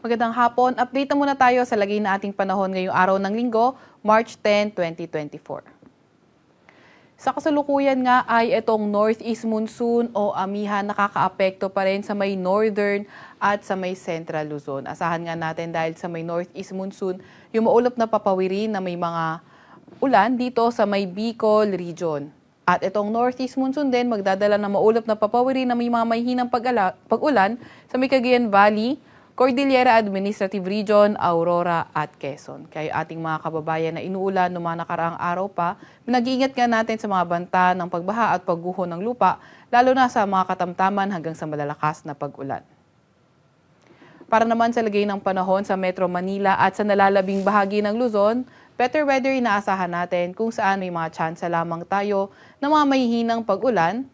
Magandang hapon. Update na muna tayo sa lagay na ating panahon ngayong araw ng Linggo, March 10, 2024. Sa kasalukuyan nga ay itong northeast monsoon o amihan nakakaapekto pa rin sa may northern at sa may central Luzon. Asahan nga natin dahil sa may northeast monsoon, yung maulap na papawirin na may mga ulan dito sa may Bicol region. At itong northeast monsoon din magdadala ng maulap na papawirin na may mga mahihinang pag-ulan sa may Cagayan Valley, Cordillera Administrative Region, Aurora at Quezon. Kaya ating mga kababayan na inuulan noong mga nakaraang araw pa, nag-iingat nga natin sa mga banta ng pagbaha at pagguho ng lupa, lalo na sa mga katamtaman hanggang sa malalakas na pag-ulan. Para naman sa lagay ng panahon sa Metro Manila at sa nalalabing bahagi ng Luzon, better weather inaasahan natin kung saan may mga tsansa lamang tayo ng mga mahihinang pag-ulan.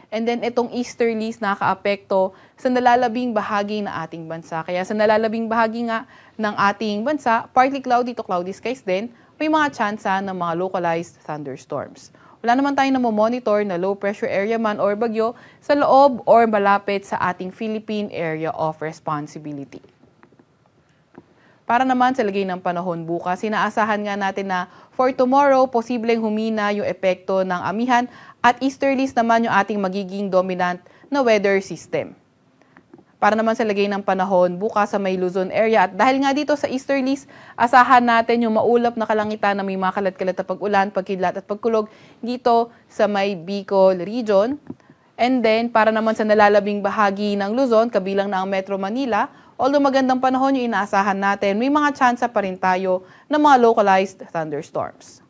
And then itong easterlies nakakaapekto sa nalalabing bahagi ng ating bansa. Kaya sa nalalabing bahagi nga ng ating bansa, partly cloudy to cloudy skies din, may mga tsansa ng mga localized thunderstorms. Wala naman tayong namomonitor na low pressure area man or bagyo sa loob or malapit sa ating Philippine Area of Responsibility. Para naman sa lagay ng panahon bukas, inaasahan nga natin na for tomorrow, posibleng humina yung epekto ng amihan at easterlies naman yung ating magiging dominant na weather system. Para naman sa lagay ng panahon bukas sa may Luzon area at dahil nga dito sa easterlies, asahan natin yung maulap na kalangitan na may mga kalat-kalat na pag-ulan, pagkidlat at pagkulog dito sa may Bicol region. And then, para naman sa nalalabing bahagi ng Luzon, kabilang na ang Metro Manila, although magandang panahon yung inaasahan natin, may mga tsansa pa rin tayo ng mga localized thunderstorms.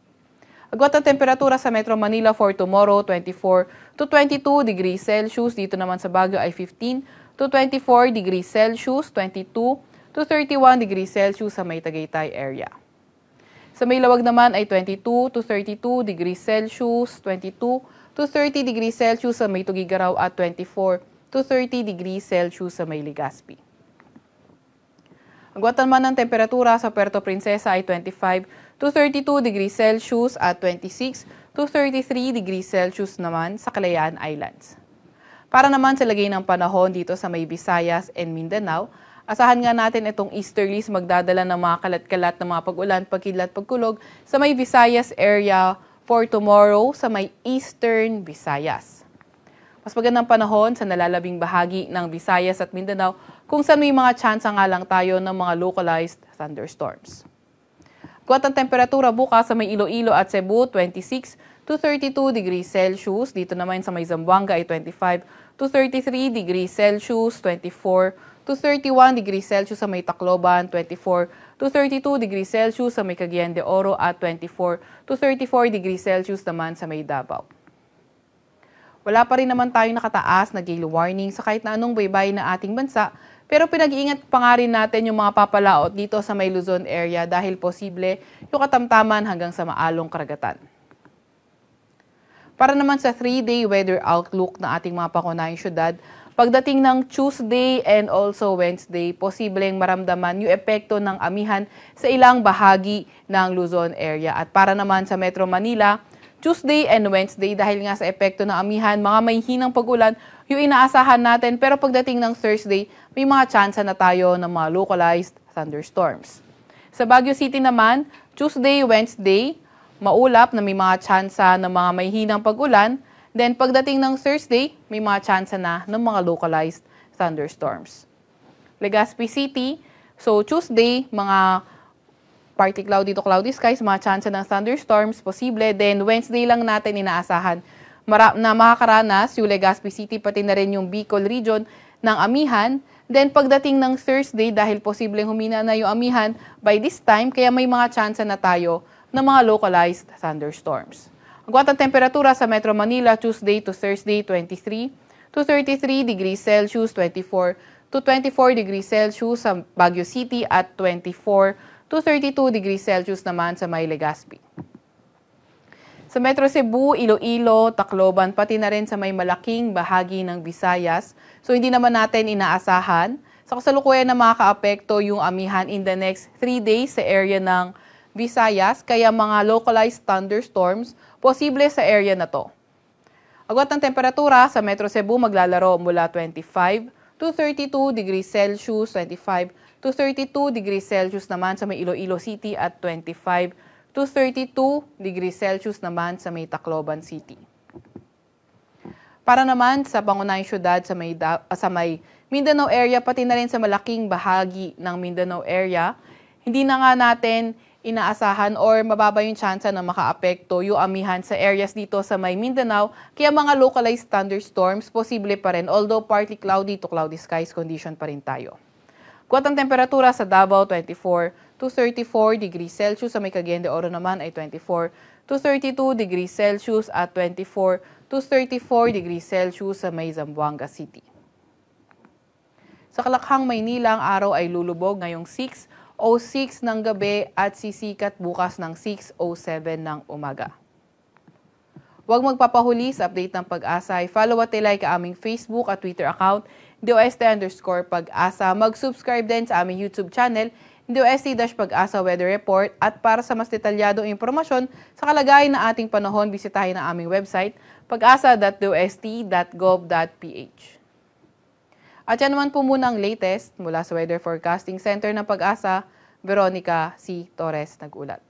Agwat ang temperatura sa Metro Manila for tomorrow, 24 to 22 degrees Celsius. Dito naman sa Baguio ay 15 to 24 degrees Celsius, 22 to 31 degrees Celsius sa may Tagaytay area. Sa may Lawag naman ay 22 to 32 degrees Celsius, 22 to 30 degrees Celsius sa may Tugigaraw at 24 to 30 degrees Celsius sa may Legazpi. Agwat naman ng temperatura sa Puerto Princesa ay 25 to 32 degrees Celsius at 26 to 33 degrees Celsius naman sa Kalayaan Islands. Para naman sa lagay ng panahon dito sa may Visayas and Mindanao, asahan nga natin itong easterlies magdadala ng mga kalat-kalat na mga pag-ulan, pagkidlat, pagkulog sa may Visayas area for tomorrow sa may Eastern Visayas. Mas magandang panahon sa nalalabing bahagi ng Visayas at Mindanao kung saan may mga tsansa nga lang tayo ng mga localized thunderstorms. Agwat ang temperatura bukas sa may Iloilo at Cebu, 26 to 32 degrees Celsius. Dito naman sa may Zamboanga ay 25 to 33 degrees Celsius, 24 to 31 degrees Celsius sa may Tacloban, 24 to 32 degrees Celsius sa may Cagayan de Oro at 24 to 34 degrees Celsius naman sa may Davao. Wala pa rin naman tayong nakataas na gale warning sa kahit na anong baybay na ating bansa, pero pinag-iingat pa nga rin natin yung mga papalaot dito sa may Luzon area dahil posible yung katamtaman hanggang sa maalong karagatan. Para naman sa 3-day weather outlook ng ating mga pangunahing syudad, pagdating ng Tuesday and also Wednesday, posibleng maramdaman yung epekto ng amihan sa ilang bahagi ng Luzon area. At para naman sa Metro Manila, Tuesday and Wednesday, dahil nga sa epekto ng amihan, mga may hinang pag-ulan, yung inaasahan natin. Pero pagdating ng Thursday, may mga tsansa na tayo ng mga localized thunderstorms. Sa Baguio City naman, Tuesday, Wednesday, maulap na may mga tsansa ng mga may hinang pag-ulan. Then pagdating ng Thursday, may mga tsansa na ng mga localized thunderstorms. Legazpi City, so Tuesday, mga partly cloudy to cloudy skies, mga tsansa ng thunderstorms posible. Then Wednesday lang natin inaasahan na makakaranas yung Legazpi City pati na rin yung Bicol region ng amihan. Then pagdating ng Thursday, dahil posibleng humina na yung amihan by this time, kaya may mga tsansa na tayo ng mga localized thunderstorms. Agwat ang temperatura sa Metro Manila, Tuesday to Thursday, 23 to 33 degrees Celsius, 24 to 24 degrees Celsius sa Baguio City at 24 to 32 degrees Celsius naman sa may Legazpi. Sa Metro Cebu, Iloilo, Tacloban, pati na rin sa may malaking bahagi ng Visayas. So hindi naman natin inaasahan sa kasalukuyan na makakaapekto yung amihan in the next 3 days sa area ng Visayas, kaya mga localized thunderstorms posible sa area na to. Agwat ng temperatura sa Metro Cebu maglalaro mula 25 to 32 degrees Celsius, 25 to 32 degrees Celsius naman sa may Iloilo City at 25 to 32 degrees Celsius naman sa may Tacloban City. Para naman sa pangunahing syudad sa may Mindanao area, pati na rin sa malaking bahagi ng Mindanao area, hindi na nga natin inaasahan or mababa yung tsansa na makaapekto yung amihan sa areas dito sa may Mindanao, kaya mga localized thunderstorms posible pa rin, although partly cloudy to cloudy skies condition pa rin tayo. Kuwat ang temperatura sa Davao, 24 to 34 degrees Celsius, sa may Cagayan de Oro naman ay 24 to 32 degrees Celsius at 24 to 34 degrees Celsius sa may Zamboanga City. Sa Kalakhang, Maynila, ang araw ay lulubog ngayong 6:06 ng gabi at sisikat bukas ng 6:07 ng umaga. Huwag magpapahuli sa update ng Pag-asa. I-follow at like aming Facebook at Twitter account, DOST_Pag-asa. Mag-subscribe din sa aming YouTube channel, DOST-Pag-asa Weather Report. At para sa mas detalyadong impormasyon sa kalagayan ng ating panahon, bisitahin ang aming website, pag-asa.dost.gov.ph. At yan naman po muna ang latest mula sa Weather Forecasting Center ng Pag-asa. Veronica C. Torres nag-ulat.